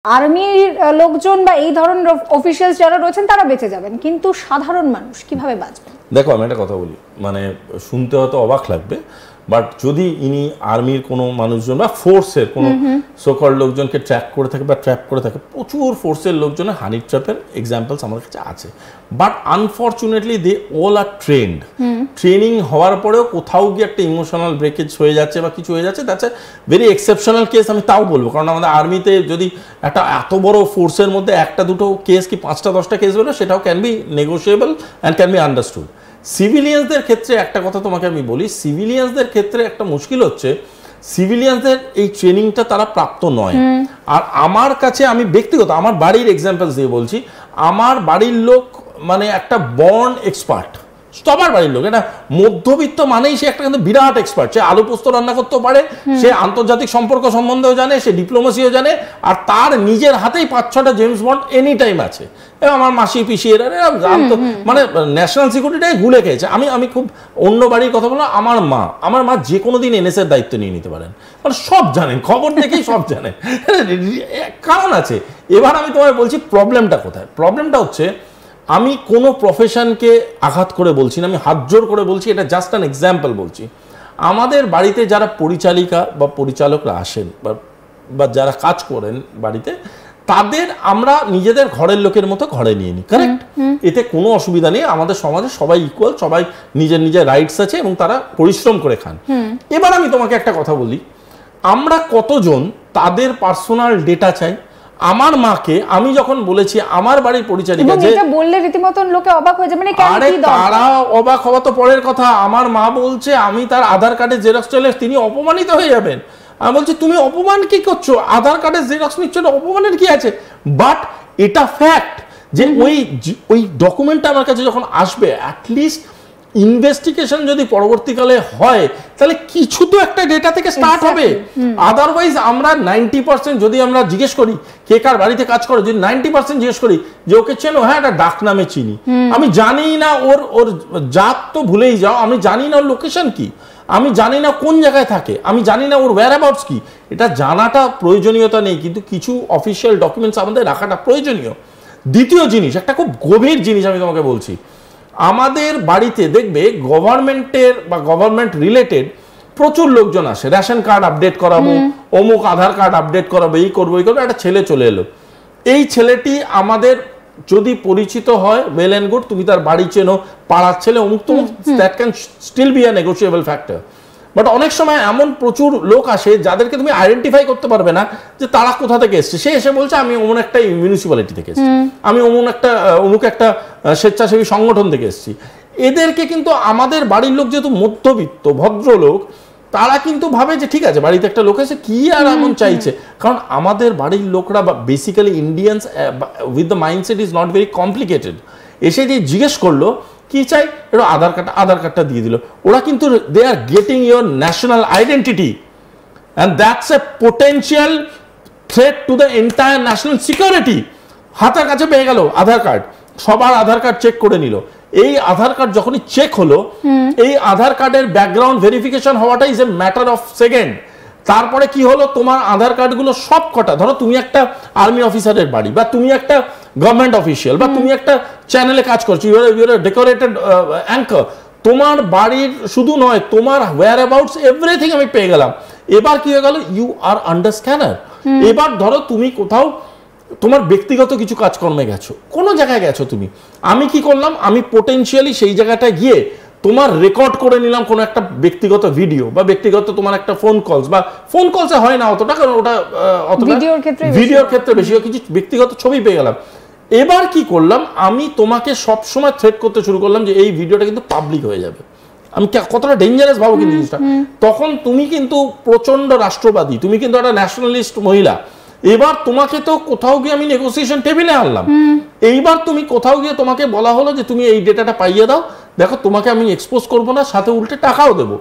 আর্মির লোকজন বা এই ধরনের অফিশিয়ালস যারা রয়েছেন তারা বেঁচে যাবেন, কিন্তু সাধারণ মানুষ কিভাবে বাঁচবেন? দেখো, আমি একটা কথা বলি, মানে শুনতে হয়তো অবাক লাগবে, বাট যদি ইনি আর্মির কোনো মানুষজন বা ফোর্সের কোনো সোকল লোকজনকে ট্র্যাক করে থাকে বা ট্র্যাপ করে থাকে, প্রচুর ফোর্সের লোকজনের হানি ট্র্যাপের এক্সাম্পলস আমার কাছে আছে। But unfortunately they all are trained. Training হওয়ার পরেও কোথাও গিয়ে একটা ইমোশনাল ব্রেকেজ হয়ে যাচ্ছে বা কিছু হয়ে যাচ্ছে, that's a very exceptional case. আমি তাও বলবো, কারণ আমাদের আর্মিতে যদি একটা এত বড় ফোর্সের মধ্যে একটা দুটো কেস কি 5টা 10টা কেস বেরো, সেটাও can be negotiable and can be understood. সিভিলিয়ানসদের ক্ষেত্রে একটা কথা তোমাকে আমি বলি, সিভিলিয়ানসদের ক্ষেত্রে একটা মুশকিল হচ্ছে, সিভিলিয়ানসদের এই ট্রেনিংটা তারা প্রাপ্ত নয়। আর আমার কাছে, আমি ব্যক্তিগত আমার বাড়ির এক্সাম্পলস দিয়ে বলছি, আমার বাড়ির লোক মানে একটা বর্ন এক্সপার্ট, সবার বাড়ির লোক। এটা মধ্যবিত্ত মানেই সে একটা কিন্তু বিরাট এক্সপার্ট। সে আলু পোস্ত রান্না করতেও পারে, সে আন্তর্জাতিক সম্পর্ক সম্বন্ধেও জানে, সে ডিপ্লোমেসিও জানে, আর তার নিজের হাতেই 5-6টা জেমস বন্ড এনি টাইম আছে। এবং আমার মাসি পিসি এরা জানতো, মানে ন্যাশনাল সিকিউরিটিটাই গুলে খেয়েছে। আমি খুব অন্য বাড়ির কথা বললাম, আমার মা যে কোনো দিন এনএসএর দায়িত্ব নিয়ে নিতে পারেন, মানে সব জানেন, খবর দেখেই সব জানেন, কারণ আছে। এবার আমি তোমায় বলছি প্রবলেমটা কোথায়। প্রবলেমটা হচ্ছে, আমি কোনো প্রফেশনকে আঘাত করে বলছি না, আমি হাত জোর করে বলছি, এটা জাস্ট অ্যান এক্সাম্পল বলছি। আমাদের বাড়িতে যারা পরিচালিকা বা পরিচালকরা আসেন বা যারা কাজ করেন বাড়িতে, তাদের আমরা নিজেদের ঘরের লোকের মতো ঘরে নিয়ে নিই, কারেক্ট? এতে কোনো অসুবিধা নেই। আমাদের সমাজে সবাই ইকুয়াল, সবাই নিজের নিজের রাইটস আছে এবং তারা পরিশ্রম করে খান। এবার আমি তোমাকে একটা কথা বলি, আমরা কতজন তাদের পার্সোনাল ডেটা চাই? আমার মাকে আমি যখন বলেছি আমার বাড়ির পরিচারিকা, যে এটা বললে রীতিমতো লোকে অবাক হয়ে যায়, মানে আরে তারা অবাক হওয়া তো পরের কথা। আমার মা বলছে আমি তার আধার কার্ডের জেরক্স চাইলে তিনি অপমানিত হয়ে যাবেন। আমি বলছি তুমি অপমান কি করছো? আধার কার্ডের জেরক্স নিচ্ছ না, অপমানের কি আছে? বাট এটা ফ্যাক্ট যে ওই ডকুমেন্টটা আমার কাছে যখন আসবে, অ্যাটলিস্ট ইনভেস্টিগেশন যদি পরবর্তীকালে হয়, তাহলে কিছু তো একটা ডেটা থেকে স্টার্ট হবে। আদারওয়াইজ আমরা 90% যদি আমরা জিজ্ঞেস করি কে কার বাড়িতে কাজ করে, যদি 90% জিজ্ঞেস করি যে ওকে চেনো, হ্যাঁ একটা ডাক নামে চিনি, আমি জানি না ওর জাত তো ভুলেই যাও, আমি জানি না ওর লোকেশন কি, আমি জানি না কোন জায়গায় থাকে, আমি জানি না ওর ওয়্যারঅ্যাবাউটস কি। এটা জানাটা প্রয়োজনীয়তা নেই, কিন্তু কিছু অফিসিয়াল ডকুমেন্টস আমাদের রাখাটা প্রয়োজনীয়। দ্বিতীয় জিনিস, একটা খুব গভীর জিনিস আমি তোমাকে বলছি, আমাদের বাড়িতে দেখবে গভর্নমেন্টের বা গভর্নমেন্ট রিলেটেড প্রচুর লোকজন আসে, রেশন কার্ড আপডেট করাবো, অমুক আধার কার্ড আপডেট করাবো, এই করবো এই করবো। একটা ছেলে চলে এলো, এই ছেলেটি আমাদের যদি পরিচিত হয়, ওয়েল অ্যান্ড গুড, তুমি তার বাড়ি চেনো, পাড়ার ছেলে, অমুক তমুক, that can still be a negotiable factor. But অনেক সময় এমন প্রচুর লোক আসে যাদেরকে তুমি আইডেন্টিফাই করতে পারবে না যে তারা কোথা থেকে এসছে। সে এসে বলছে আমি অমন একটা মিউনিসিপ্যালিটি থেকে এসেছি, আমি অমুক একটা স্বেচ্ছাসেবী সংগঠন থেকে এসেছি। এদেরকে কিন্তু আমাদের বাড়ির লোক যেহেতু মধ্যবিত্ত ভদ্রলোক, তারা কিন্তু ভাবে যে ঠিক আছে বাড়িতে একটা লোক এসে কি আর এমন চাইছে। কারণ আমাদের বাড়ির লোকরা বা basically Indians with the mindset is not very complicated. এসে যে জিজ্ঞেস করলো কি চাই, এটা আধার কার্ডটা দিয়ে দিল, ওরা কিন্তু they are getting your national identity, and that's a potential threat to the entire national security. হাতের কাছে পেয়ে গেল আধার কার্ড, সবার আধার কার্ড চেক করে নিল। এই আধার কার্ড যখনই চেক হলো, এই আধার কার্ডের ব্যাকগ্রাউন্ড ভেরিফিকেশন হওয়াটা is a matter of second. তারপরে কি হলো, তোমার আধার কার্ডগুলো সব কটা, ধরো তুমি একটা আর্মি অফিসারের বাড়ি, বা তুমি একটা গভর্নমেন্ট অফিসিয়াল, বা তুমি একটা চ্যানেলে কাজ করছো, ইউর ডেকোরেটেড অ্যাঙ্কার, তোমার বাড়ির শুধু নয়, তোমার ওয়্যার অ্যাবাউটস এভরিথিং আমি পেয়ে গেলাম। এবার কি হয়ে গেল, ইউ আর আন্ডার স্ক্যানার। এবার ধরো তুমি কোথাও তোমার ব্যক্তিগত কিছু কাজকর্মে গেছো, কোনো জায়গায় গেছো তুমি, আমি কি করলাম, আমি পোটেন্সিয়ালি সেই জায়গাটায় গিয়ে তোমার রেকর্ড করে নিলাম কোনো একটা ব্যক্তিগত ভিডিও বা ব্যক্তিগত তোমার একটা ফোন কলস, বা ফোন কলসে হয় না অতটা, কারণ ওটা ভিডিওর ক্ষেত্রে বেশি, কিছু ব্যক্তিগত ছবি পেয়ে গেলাম। এবার কি করলাম, আমি তোমাকে সবসময় থ্রেট করতে শুরু করলাম যে এই ভিডিওটা কিন্তু পাবলিক হয়ে যাবে। আমি কতটা ডেঞ্জারাস ভাবো কিন্তু জিনিসটা। তখন তুমি কিন্তু প্রচন্ড রাষ্ট্রবাদী, তুমি কিন্তু একটা ন্যাশনালিস্ট মহিলা। এবার তোমাকে তো কোথাও গিয়ে আমি নেগোসিয়েশন টেবিলে আনলাম, এইবার তুমি কোথাও গিয়ে তোমাকে বলা হলো যে তুমি এই ডেটাটা পাইয়ে দাও, দেখো তোমাকে আমি এক্সপোজ করবো না, সাথে উল্টে টাকাও দেবো।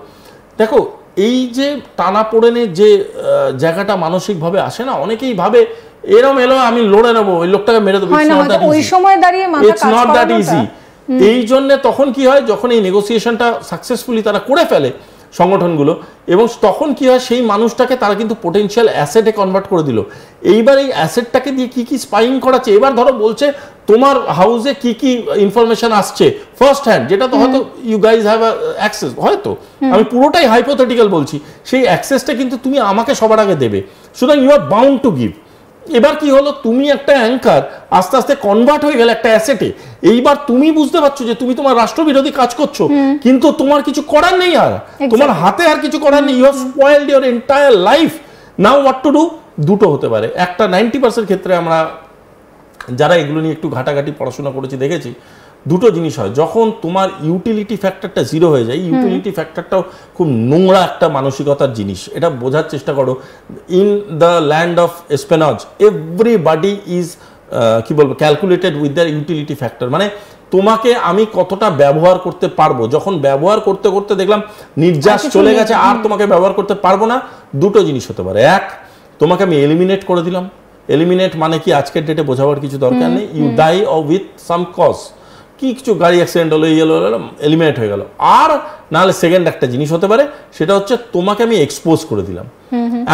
দেখো এই যে টানাপোড়েনের যে জায়গাটা মানসিকভাবে আসে না, অনেকেই ভাবে এরম এলো আমি লড়ে নেবো, ওই লোকটাকে মেরে দেবো, ইটস নট দ্যাট ইজি। এই জন্য তখন কি হয়, যখন এই নেগোসিয়েশনটা সাকসেসফুলি তারা করে ফেলে, সংগঠনগুলো, এবং তখন কি হয় সেই মানুষটাকে তারা কিন্তু পোটেনশিয়াল অ্যাসেটে কনভার্ট করে দিল। এইবার এই অ্যাসেটটাকে দিয়ে কি কি স্পাইং করাচ্ছে, এবার ধরো বলছে তোমার হাউসে কি কি ইনফরমেশন আসছে ফার্স্ট হ্যান্ড, যেটা তো হয়তো ইউ গাইজ হ্যাভ অ্যাক্সেস, হয়তো আমি পুরোটাই হাইপোথেটিক্যাল বলছি, সেই অ্যাক্সেসটা কিন্তু তুমি আমাকে সবার আগে দেবে, সুতরাং you are bound to give. এবার কি হলো, তুমি একটা অ্যাঙ্কার আস্তে আস্তে কনভার্ট হয়ে গেলে একটা অ্যাসেটে। এইবার তুমি বুঝতে পারছো যে তুমি তোমার রাষ্ট্রবিরোধী কাজ করছো, কিন্তু তোমার কিছু করার নেই, আর তোমার হাতে আর কিছু করার নেই, you have spoiled your entire life. Now what to do? দুটো হতে পারে, একটা 90% ক্ষেত্রে আমরা যারা এগুলো নিয়ে একটু ঘাটাঘাটি পড়াশোনা করেছি দেখেছি, দুটো জিনিস হয়। যখন তোমার ইউটিলিটি ফ্যাক্টরটা জিরো হয়ে যায়, ইউটিলিটি ফ্যাক্টরটাও খুব নোংরা একটা মানসিকতার জিনিস, এটা বোঝার চেষ্টা করো। In the land of expense everybody is কি বলবো calculated with their utility factor, মানে তোমাকে আমি কতটা ব্যবহার করতে পারবো। যখন ব্যবহার করতে করতে দেখলাম নির্যাস চলে গেছে, আর তোমাকে ব্যবহার করতে পারবো না, দুটো জিনিস হতে পারে। এক, তোমাকে আমি এলিমিনেট করে দিলাম। এলিমিনেট মানে কি আজকের ডেটে বোঝাবার কিছু দরকার নেই, you die with some cause, কি কিছু গাড়ি অ্যাক্সিডেন্ট হলো, ইয়ে হলো, এলিমিনেট হয়ে গেল। আর নাহলে সেকেন্ড একটা জিনিস হতে পারে, সেটা হচ্ছে তোমাকে আমি এক্সপোজ করে দিলাম,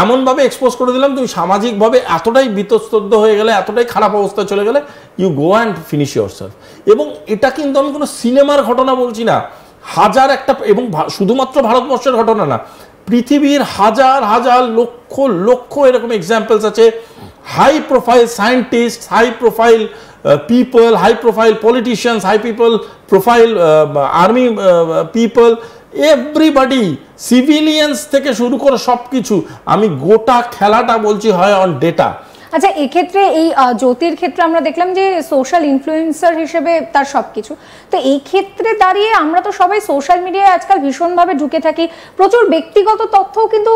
এমনভাবে এক্সপোজ করে দিলাম তুমি সামাজিকভাবে এতটাই বিতস্তব্ধ হয়ে গেলে, এতটাই খারাপ অবস্থায় চলে গেলে, you go and finish yourself. এবং এটা কিন্তু আমি কোনো সিনেমার ঘটনা বলছি না, হাজার একটা, এবং শুধুমাত্র ভারতবর্ষের ঘটনা না, পৃথিবীর হাজার হাজার লক্ষ লক্ষ এরকম এক্সাম্পলস আছে। High profile scientist, high profile people, high profile politicians, high profile army people, everybody, civilians থেকে শুরু করে সবকিছু, আমি গোটা খেলাটা বলছি হয় অন ডেটা। আচ্ছা, এক্ষেত্রে এই জ্যোতির ক্ষেত্রে আমরা দেখলাম যে সোশ্যাল ইনফ্লুয়েন্সার হিসেবে তার সবকিছু, তো এই ক্ষেত্রে দাঁড়িয়ে আমরা তো সবাই সোশ্যাল মিডিয়ায় আজকাল ভীষণভাবে ঢুকে থাকি, প্রচুর ব্যক্তিগত তথ্যও কিন্তু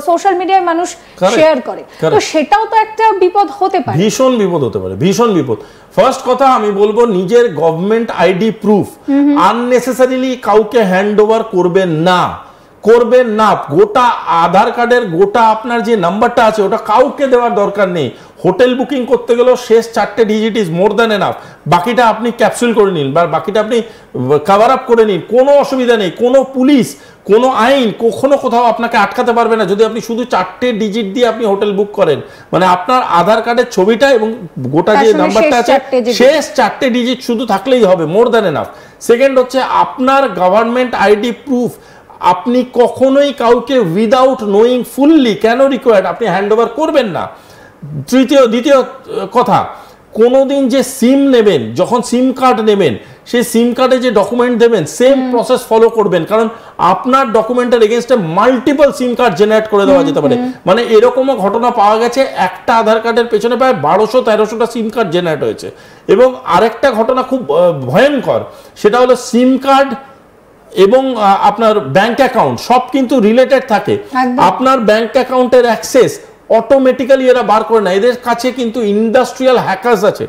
সোশ্যাল মিডিয়ায় মানুষ শেয়ার করে, তো সেটাও তো একটা বিপদ হতে পারে, ভীষণ বিপদ হতে পারে, ভীষণ বিপদ। ফার্স্ট কথা আমি বলবো, নিজের গভর্নমেন্ট আইডি প্রুফ আননেসেসারিলি কাউকে হ্যান্ড ওভার করবেন না, করবেন না। গোটা আধার কার্ডের গোটা আপনার যে নাম্বারটা আছে ওটা কাউকে দেওয়ার দরকার নেই। হোটেল বুকিং করতে গেলেও শেষ 4টে digit is more than enough, বাকিটা আপনি ক্যাপসুল করে নিন বা বাকিটা আপনি কভার আপ করে নিন, কোনো অসুবিধা নেই। কোনো পুলিশ, কোনো আইন কখনো কোথাও আপনাকে আটকাতে পারবে না যদি আপনি শুধু 4টে ডিজিট দিয়ে আপনি হোটেল বুক করেন। মানে আপনার আধার কার্ডের ছবিটা এবং গোটা যে নাম্বারটা আছে শেষ 4টে ডিজিট শুধু থাকলেই হবে, মোর দ্যান এনাফ। সেকেন্ড হচ্ছে আপনার গভর্নমেন্ট আইডি প্রুফ আপনি কখনোই কাউকে উইদাউট নোয়িং ফুললি কেন রিকোয়ার্ড আপনি হ্যান্ড ওভার করবেন না। দ্বিতীয় কথা, কোনোদিন যে সিম নেবেন, যখন সিম কার্ড নেবেন সেই সিম কার্ডে যে ডকুমেন্ট দেবেন সেম প্রসেস ফলো করবেন, কারণ আপনার ডকুমেন্টের এগেনস্টে মাল্টিপল সিম কার্ড জেনারেট করে দেওয়া যেতে পারে। মানে এরকমও ঘটনা পাওয়া গেছে, একটা আধার কার্ডের পেছনে প্রায় 1200-1300টা সিম কার্ড জেনারেট হয়েছে। এবং আরেকটা ঘটনা খুব ভয়ঙ্কর, সেটা হলো সিম কার্ড এবং আপনার ব্যাংক অ্যাকাউন্ট সব কিন্তু রিলেটেড থাকে। আপনার ব্যাংক অ্যাকাউন্টের অ্যাক্সেস অটোমেটিক্যালি এরা বার করে না, এদের কাছে কিন্তু ইন্ডাস্ট্রিয়াল হ্যাকার্স আছে।